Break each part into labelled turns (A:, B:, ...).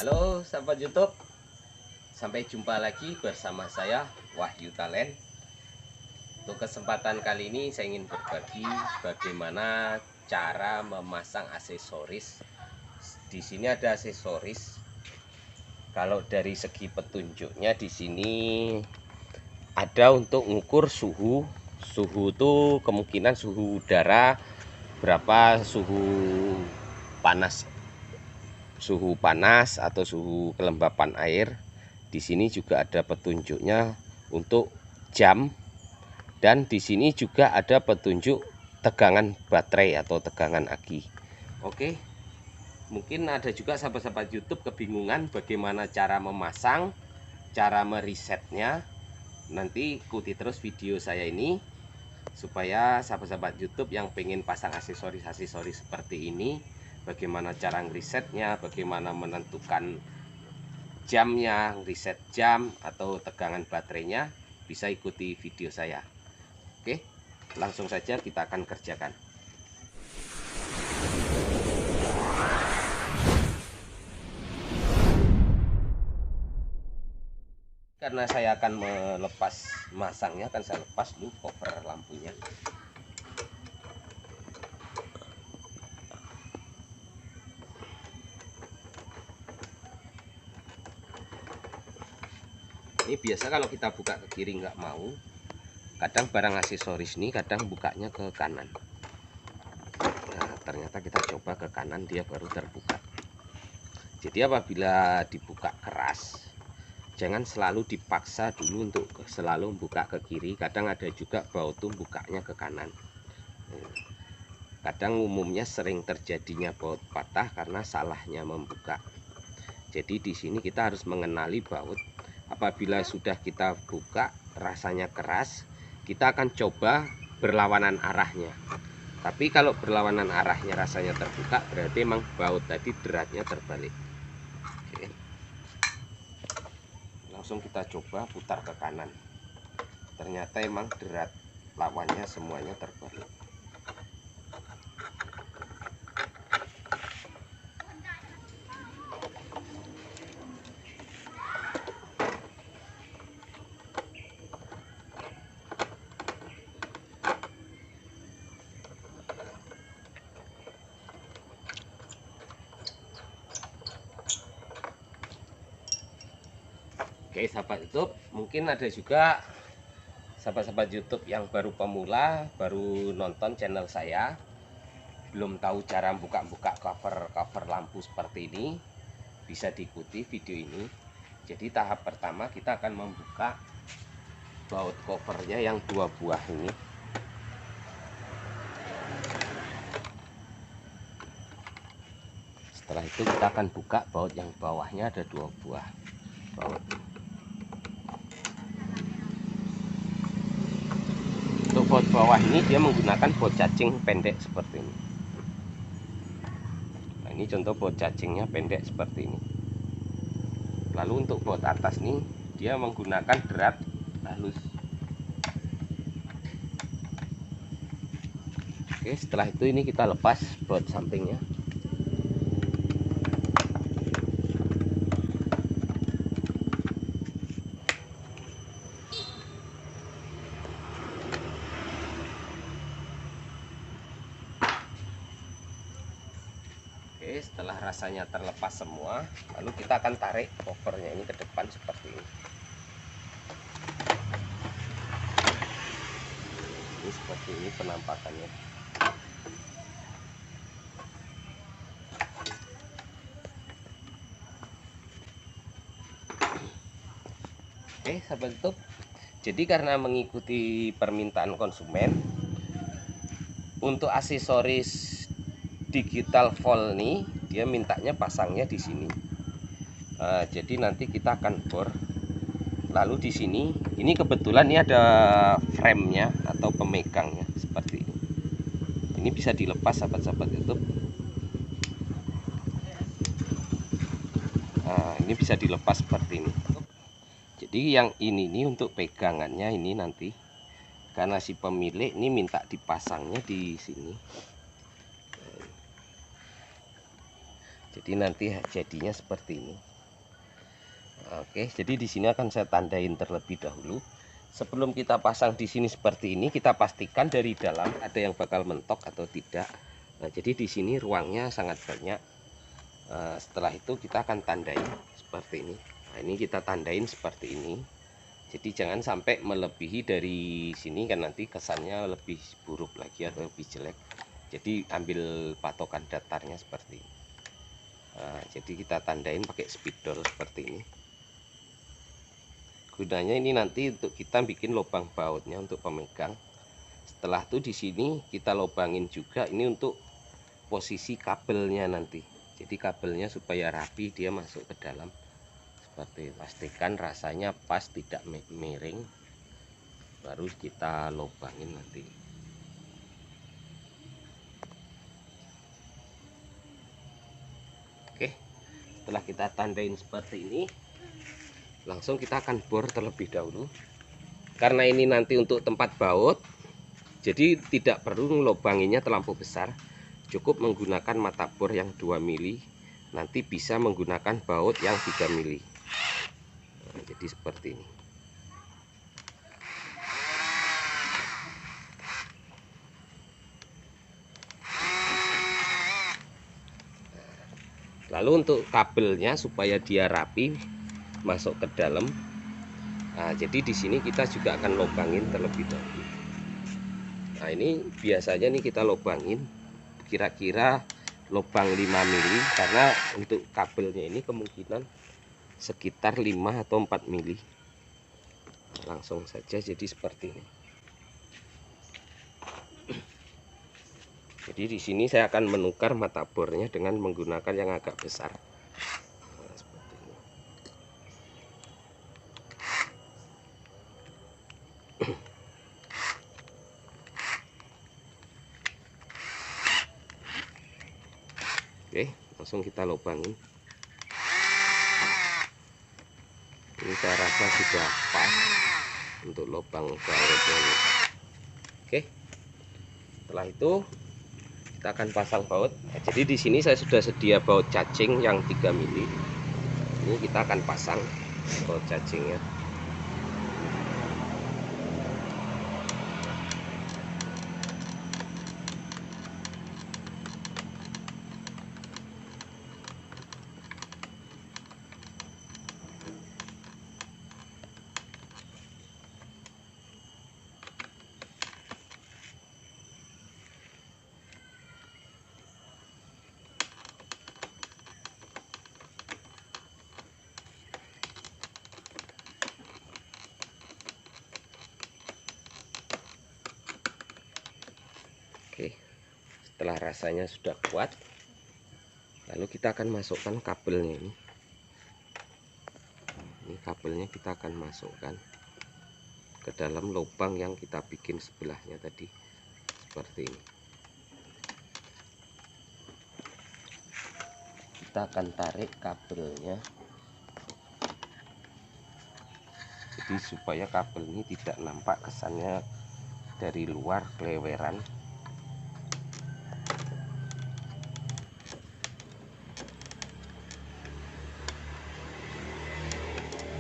A: Halo sahabat YouTube, sampai jumpa lagi bersama saya Wahyu Talent. Untuk kesempatan kali ini saya ingin berbagi bagaimana cara memasang aksesoris. Di sini ada aksesoris. Kalau dari segi petunjuknya di sini ada untuk mengukur suhu. Suhu itu kemungkinan suhu udara berapa, suhu panas atau suhu kelembapan air. Di sini juga ada petunjuknya untuk jam, dan di sini juga ada petunjuk tegangan baterai atau tegangan aki. Oke, mungkin ada juga sahabat-sahabat YouTube kebingungan bagaimana cara memasang, cara meresetnya. Nanti ikuti terus video saya ini supaya sahabat-sahabat YouTube yang pengen pasang aksesoris seperti ini, bagaimana cara ngerisetnya, bagaimana menentukan jamnya, reset jam atau tegangan baterainya, bisa ikuti video saya. Oke, langsung saja kita akan kerjakan. Karena saya akan melepas masangnya, akan saya lepas dulu cover lampunya. Ini biasa kalau kita buka ke kiri nggak mau, kadang barang aksesoris ini kadang bukanya ke kanan. Nah, ternyata kita coba ke kanan, dia baru terbuka. Jadi apabila dibuka keras, jangan selalu dipaksa dulu untuk selalu buka ke kiri. Kadang ada juga baut tuh bukanya ke kanan. Kadang umumnya sering terjadinya baut patah karena salahnya membuka. Jadi di sini kita harus mengenali baut. Apabila sudah kita buka rasanya keras, kita akan coba berlawanan arahnya. Tapi kalau berlawanan arahnya rasanya terbuka, berarti memang baut tadi deratnya terbalik. Oke. Langsung kita coba putar ke kanan. Ternyata emang derat lawannya semuanya terbalik. Oke sahabat YouTube, mungkin ada juga sahabat-sahabat YouTube yang baru pemula, baru nonton channel saya, belum tahu cara buka-buka cover lampu seperti ini. Bisa diikuti video ini. Jadi tahap pertama kita akan membuka baut covernya yang 2 buah ini. Setelah itu kita akan buka baut yang bawahnya, ada 2 buah baut. Untuk baut bawah ini dia menggunakan baut cacing pendek seperti ini. Nah, ini contoh baut cacingnya pendek seperti ini. Lalu untuk baut atas nih, dia menggunakan derat halus. Oke, setelah itu ini kita lepas baut sampingnya. Oke, setelah rasanya terlepas semua, lalu kita akan tarik covernya ini ke depan seperti ini. Ini seperti ini penampakannya. Oke sahabat YouTube, jadi karena mengikuti permintaan konsumen, untuk aksesoris digital volt nih dia mintanya pasangnya di sini. Nah, jadi nanti kita akan bor. Lalu di sini ini kebetulan ini ada frame-nya atau pemegangnya seperti ini. Ini bisa dilepas sahabat-sahabat YouTube. Nah, ini bisa dilepas seperti ini. Jadi yang ini nih untuk pegangannya ini nanti, karena si pemilik ini minta dipasangnya di sini. Jadi nanti jadinya seperti ini. Oke, jadi di sini akan saya tandain terlebih dahulu. Sebelum kita pasang di sini seperti ini, kita pastikan dari dalam ada yang bakal mentok atau tidak. Nah, jadi di sini ruangnya sangat banyak. Setelah itu kita akan tandain seperti ini. Nah, ini kita tandain seperti ini. Jadi jangan sampai melebihi dari sini, kan nanti kesannya lebih buruk lagi atau lebih jelek. Jadi ambil patokan datarnya seperti ini. Nah, jadi kita tandain pakai spidol seperti ini. Gunanya ini nanti untuk kita bikin lubang bautnya untuk pemegang. Setelah itu di sini kita lubangin juga ini untuk posisi kabelnya nanti. Jadi kabelnya supaya rapi dia masuk ke dalam. Seperti pastikan rasanya pas, tidak miring. Baru kita lubangin nanti. Oke, setelah kita tandain seperti ini, langsung kita akan bor terlebih dahulu. Karena ini nanti untuk tempat baut, jadi tidak perlu ngelobanginnya terlampau besar. Cukup menggunakan mata bor yang 2 mili. Nanti bisa menggunakan baut yang 3 mili. Nah, jadi seperti ini. Lalu untuk kabelnya supaya dia rapi masuk ke dalam. Nah, jadi di sini kita juga akan lubangin terlebih dahulu. Nah, ini biasanya nih kita lubangin kira-kira lubang 5 mili, karena untuk kabelnya ini kemungkinan sekitar 5 atau 4 mili. Langsung saja jadi seperti ini. Jadi di sini saya akan menukar mata bornya dengan menggunakan yang agak besar. Nah, seperti ini. Oke, langsung kita lubangin. Ini saya rasa sudah pas untuk lubang bautnya ini. Oke, setelah itu kita akan pasang baut. Nah, jadi di sini saya sudah sedia baut cacing yang 3 mili. Ini kita akan pasang baut cacingnya. Oke, setelah rasanya sudah kuat, lalu kita akan masukkan kabelnya ini. Ini kabelnya kita akan masukkan ke dalam lubang yang kita bikin sebelahnya tadi, seperti ini. Kita akan tarik kabelnya, jadi supaya kabel ini tidak nampak kesannya dari luar keleweran.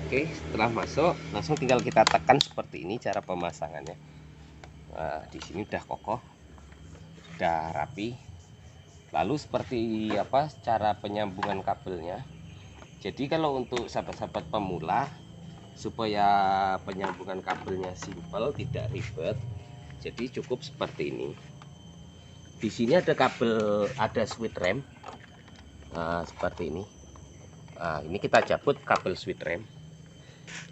A: Oke, setelah masuk langsung tinggal kita tekan seperti ini cara pemasangannya. Nah, di sini udah kokoh, udah rapi. Lalu seperti apa cara penyambungan kabelnya? Jadi kalau untuk sahabat-sahabat pemula, supaya penyambungan kabelnya simple, tidak ribet, jadi cukup seperti ini. Di sini ada kabel, ada switch rem. Nah, seperti ini. Nah, ini kita cabut kabel switch rem.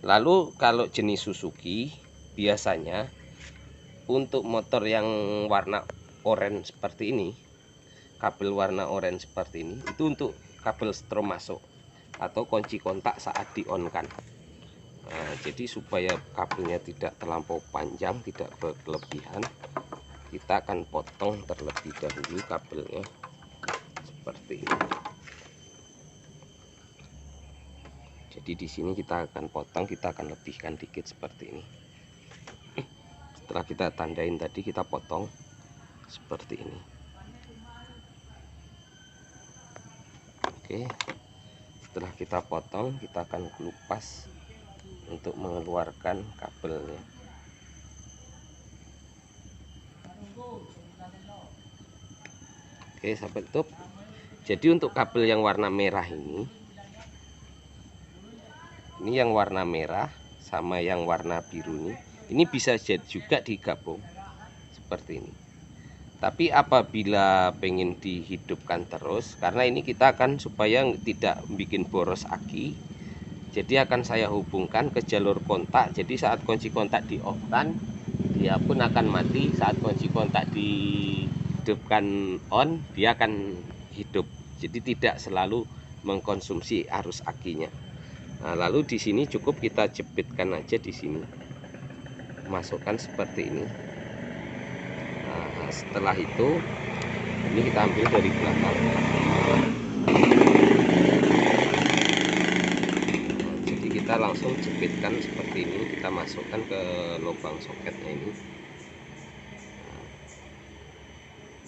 A: Lalu kalau jenis Suzuki biasanya untuk motor yang warna oranye seperti ini, kabel warna oranye seperti ini itu untuk kabel strom masuk atau kunci kontak saat di on kan. Nah, jadi supaya kabelnya tidak terlampau panjang, tidak berlebihan, kita akan potong terlebih dahulu kabelnya seperti ini. Jadi di sini kita akan potong, kita akan lebihkan dikit seperti ini. Setelah kita tandain tadi, kita potong seperti ini. Oke, Setelah kita potong, kita akan kelupas untuk mengeluarkan kabelnya. Oke sahabat YouTube, jadi untuk kabel yang warna merah ini yang warna merah sama yang warna biru ini bisa juga digabung seperti ini. Tapi apabila pengen dihidupkan terus, karena ini kita akan supaya tidak bikin boros aki, jadi akan saya hubungkan ke jalur kontak. Jadi saat kunci kontak di off kan, dia pun akan mati. Saat kunci kontak dihidupkan on, dia akan hidup. Jadi tidak selalu mengkonsumsi arus akinya. Nah, lalu di sini cukup kita jepitkan aja di sini, masukkan seperti ini. Nah, setelah itu ini kita ambil dari belakang. Jadi kita langsung jepitkan seperti ini, kita masukkan ke lubang soketnya ini.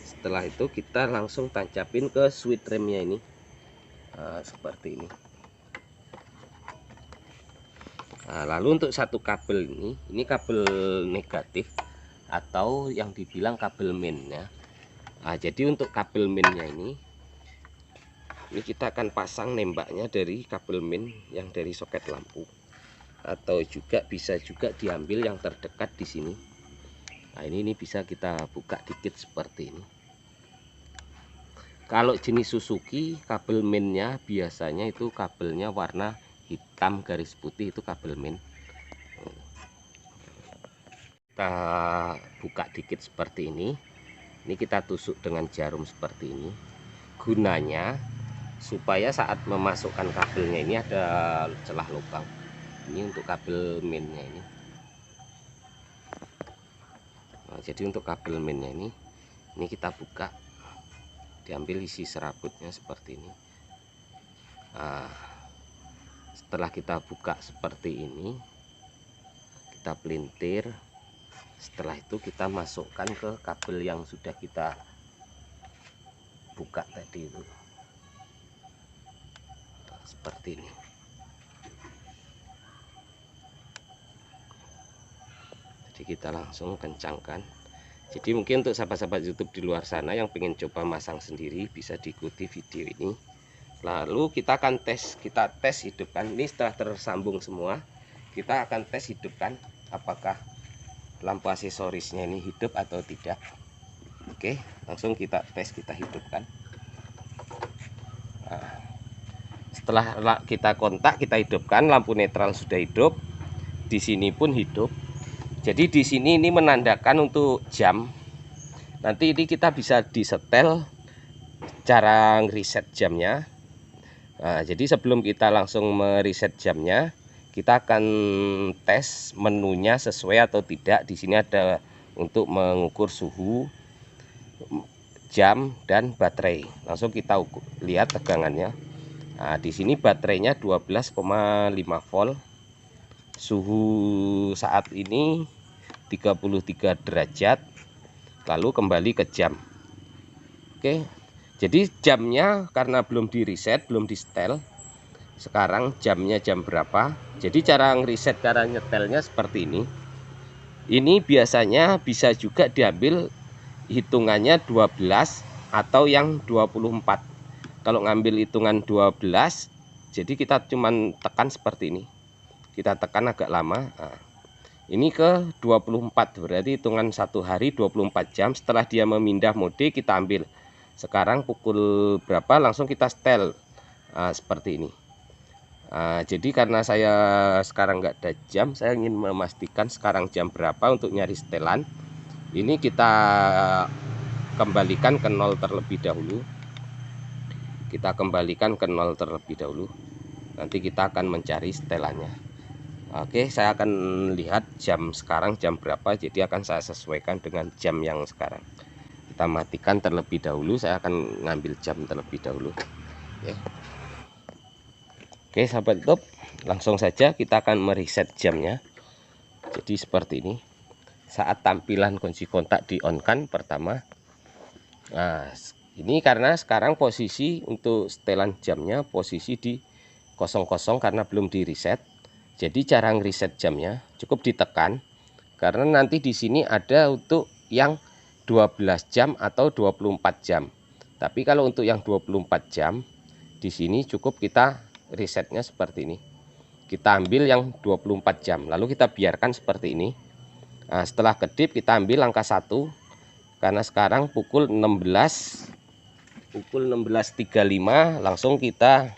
A: Setelah itu kita langsung tancapin ke switch remnya ini. Nah, seperti ini. Nah, lalu untuk satu kabel ini kabel negatif atau yang dibilang kabel mainnya. Nah, jadi untuk kabel mainnya ini kita akan pasang nembaknya dari kabel main yang dari soket lampu, atau juga bisa juga diambil yang terdekat di sini. Nah, ini bisa kita buka dikit seperti ini. Kalau jenis Suzuki kabel mainnya biasanya itu kabelnya warna hitam garis putih, itu kabel main. Kita buka dikit seperti ini kita tusuk dengan jarum seperti ini, gunanya supaya saat memasukkan kabelnya ini ada celah lubang. Ini untuk kabel mainnya ini. Nah, jadi untuk kabel mainnya ini kita buka, diambil isi serabutnya seperti ini. Nah, setelah kita buka seperti ini, kita pelintir. Setelah itu kita masukkan ke kabel yang sudah kita buka tadi itu. Nah, seperti ini. Jadi kita langsung kencangkan. Jadi mungkin untuk sahabat-sahabat YouTube di luar sana yang pengen coba masang sendiri, bisa diikuti video ini. Lalu kita akan tes, hidupkan. Ini setelah tersambung semua, kita akan tes hidupkan apakah lampu aksesorisnya ini hidup atau tidak. Oke, langsung kita tes, kita hidupkan. Nah, setelah kita kontak, kita hidupkan, lampu netral sudah hidup, di sini pun hidup. Jadi di sini ini menandakan untuk jam. Nanti ini kita bisa disetel cara reset jamnya. Nah, jadi sebelum kita langsung mereset jamnya, kita akan tes menunya sesuai atau tidak. Di sini ada untuk mengukur suhu, jam, dan baterai. Langsung kita lihat tegangannya. Nah, di sini baterainya 12,5 volt. Suhu saat ini 33 derajat. Lalu kembali ke jam. Oke. Jadi jamnya karena belum di reset, belum di setel. Sekarang jamnya jam berapa? Jadi cara ngeriset, cara nyetelnya seperti ini. Ini biasanya bisa juga diambil hitungannya 12 atau yang 24. Kalau ngambil hitungan 12, jadi kita cuman tekan seperti ini. Kita tekan agak lama. Nah, ini ke 24, berarti hitungan 1 hari 24 jam. Setelah dia memindah mode, kita ambil. Sekarang pukul berapa, langsung kita setel. Nah, seperti ini. Jadi karena saya sekarang nggak ada jam, saya ingin memastikan sekarang jam berapa untuk nyari setelan. Ini kita kembalikan ke 0 terlebih dahulu. Kita kembalikan ke 0 terlebih dahulu. Nanti kita akan mencari setelannya. Oke, saya akan lihat jam sekarang jam berapa, jadi akan saya sesuaikan dengan jam yang sekarang. Kita matikan terlebih dahulu, saya akan ngambil jam terlebih dahulu. Oke sahabat YouTube, langsung saja kita akan mereset jamnya. Jadi seperti ini. Saat tampilan kunci kontak di on kan pertama. Nah, ini karena sekarang posisi untuk setelan jamnya posisi di kosong-kosong karena belum di reset. Jadi cara reset jamnya cukup ditekan, karena nanti di sini ada untuk yang 12 jam atau 24 jam. Tapi kalau untuk yang 24 jam di sini cukup kita resetnya seperti ini. Kita ambil yang 24 jam lalu kita biarkan seperti ini. Nah, setelah kedip kita ambil angka 1, karena sekarang pukul 16.35 langsung kita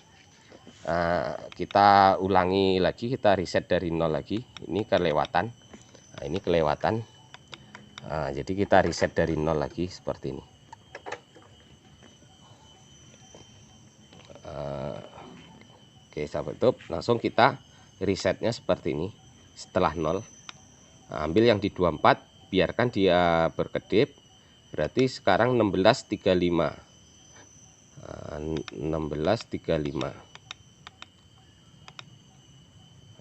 A: ulangi lagi, kita reset dari 0 lagi. Ini kelewatan. Nah, ini kelewatan. Jadi kita reset dari 0 lagi seperti ini. Oke, sahabat YouTube, langsung kita resetnya seperti ini setelah 0. Ambil yang di 24, biarkan dia berkedip. Berarti sekarang 16.35. 16.35.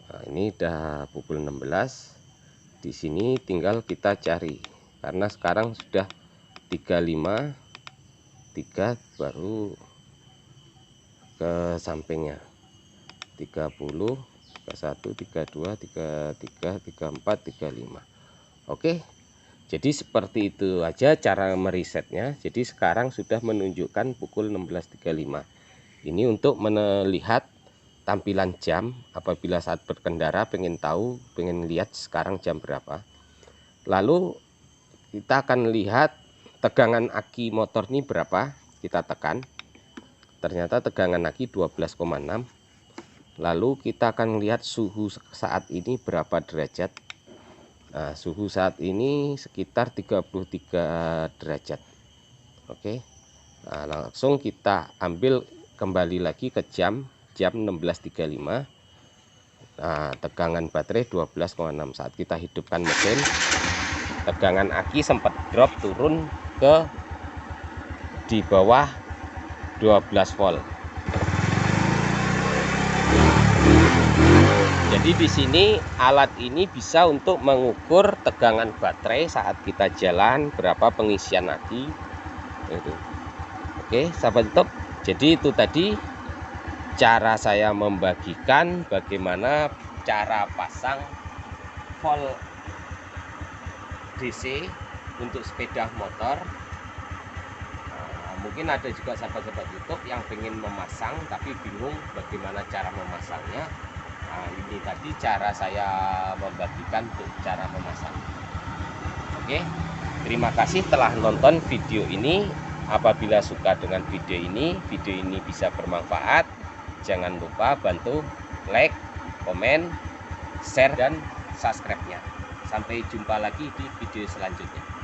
A: Nah, ini udah pukul 16. Di sini tinggal kita cari, karena sekarang sudah 35, 3 baru ke sampingnya 30, 31, 32, 33, 34, 35. Oke, jadi seperti itu aja cara meresetnya. Jadi sekarang sudah menunjukkan pukul 16.35. Ini untuk melihat tampilan jam apabila saat berkendara pengen tahu, pengen lihat sekarang jam berapa. Lalu kita akan lihat tegangan aki motor ini berapa, kita tekan. Ternyata tegangan aki 12,6. Lalu kita akan lihat suhu saat ini berapa derajat. Nah, suhu saat ini sekitar 33 derajat. Oke. Nah, langsung kita ambil kembali lagi ke jam 16.35. Nah, tegangan baterai 12,6. Saat kita hidupkan mesin, tegangan aki sempat drop turun ke di bawah 12 volt. Jadi di sini alat ini bisa untuk mengukur tegangan baterai saat kita jalan, berapa pengisian aki. Oke, sahabat YouTube. Jadi itu tadi cara saya membagikan bagaimana cara pasang volt DC untuk sepeda motor. Mungkin ada juga sahabat-sahabat YouTube yang ingin memasang tapi bingung bagaimana cara memasangnya. Nah, ini tadi cara saya membagikan untuk cara memasang. Oke, terima kasih telah nonton video ini. Apabila suka dengan video ini bisa bermanfaat, jangan lupa bantu like, komen, share, dan subscribe-nya. Sampai jumpa lagi di video selanjutnya.